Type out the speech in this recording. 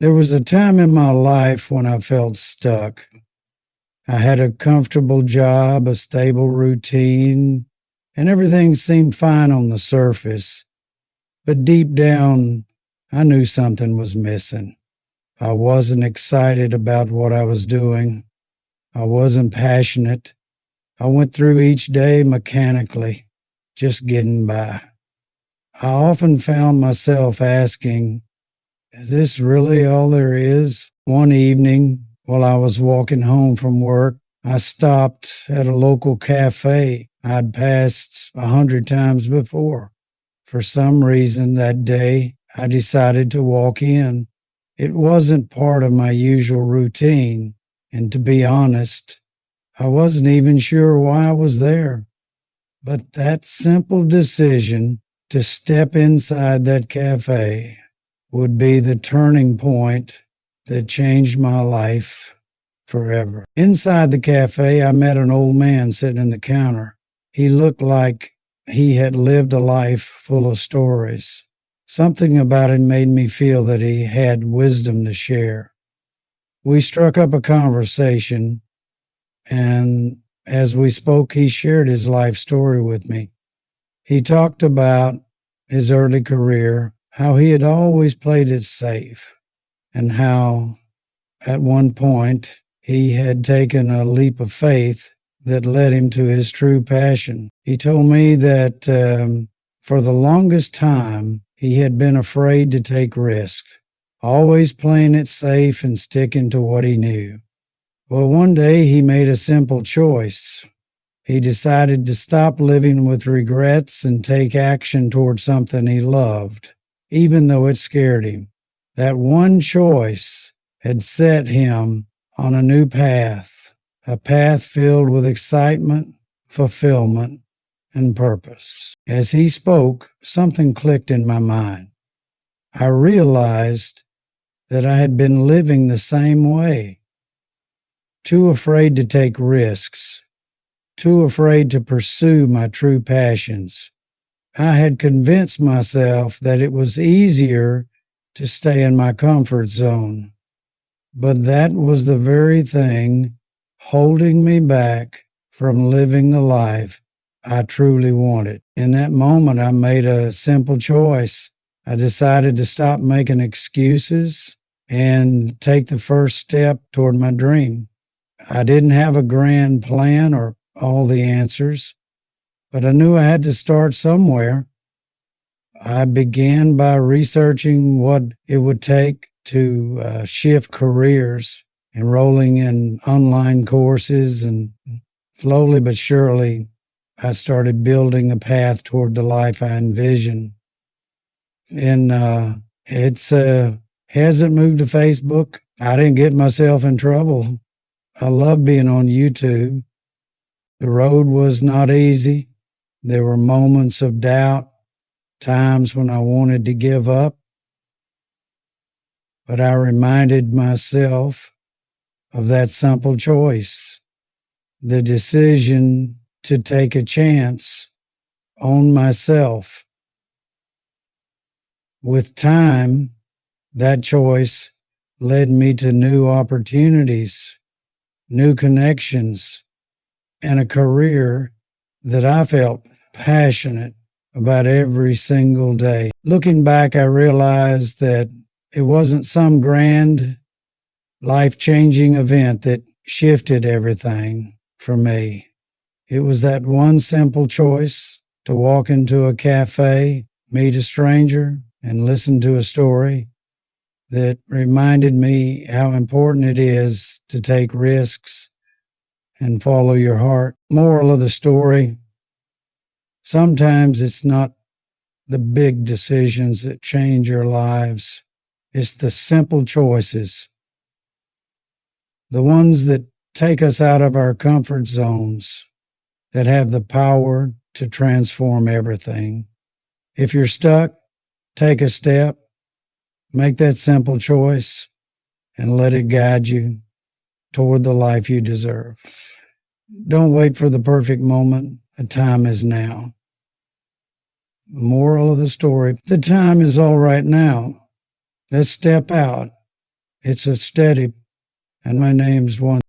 There was a time in my life when I felt stuck. I had a comfortable job, a stable routine, and everything seemed fine on the surface. But deep down, I knew something was missing. I wasn't excited about what I was doing. I wasn't passionate. I went through each day mechanically, just getting by. I often found myself asking, is this really all there is? One evening, while I was walking home from work, I stopped at a local cafe I'd passed 100 times before. For some reason that day, I decided to walk in. It wasn't part of my usual routine, and to be honest, I wasn't even sure why I was there. But that simple decision to step inside that cafe would be the turning point that changed my life forever. Inside the cafe, I met an old man sitting in the counter. He looked like he had lived a life full of stories. Something about him made me feel that he had wisdom to share. We struck up a conversation, and as we spoke, he shared his life story with me. He talked about his early career, how he had always played it safe, and how at one point he had taken a leap of faith that led him to his true passion. He told me that for the longest time he had been afraid to take risks, always playing it safe and sticking to what he knew. Well, one day he made a simple choice. He decided to stop living with regrets and take action toward something he loved, even though it scared him. That one choice had set him on a new path, a path filled with excitement, fulfillment, and purpose. As he spoke, something clicked in my mind. I realized that I had been living the same way, too afraid to take risks, too afraid to pursue my true passions. I had convinced myself that it was easier to stay in my comfort zone, but that was the very thing holding me back from living the life I truly wanted. In that moment, I made a simple choice. I decided to stop making excuses and take the first step toward my dream. I didn't have a grand plan or all the answers, but I knew I had to start somewhere. I began by researching what it would take to shift careers, enrolling in online courses, and slowly but surely, I started building a path toward the life I envisioned. And it's hasn't moved to Facebook. I didn't get myself in trouble. I love being on YouTube. The road was not easy. There were moments of doubt, times when I wanted to give up. But I reminded myself of that simple choice, the decision to take a chance on myself. With time, that choice led me to new opportunities, new connections, and a career that I felt passionate about every single day. Looking back, I realized that it wasn't some grand, life-changing event that shifted everything for me. It was that one simple choice to walk into a cafe, meet a stranger, and listen to a story that reminded me how important it is to take risks and follow your heart. Moral of the story, sometimes it's not the big decisions that change your lives. It's the simple choices, the ones that take us out of our comfort zones, that have the power to transform everything. If you're stuck, take a step, make that simple choice, and let it guide you toward the life you deserve. Don't wait for the perfect moment. The time is now. Moral of the story, the time is all right now. Let's step out It's a steady, and my name's one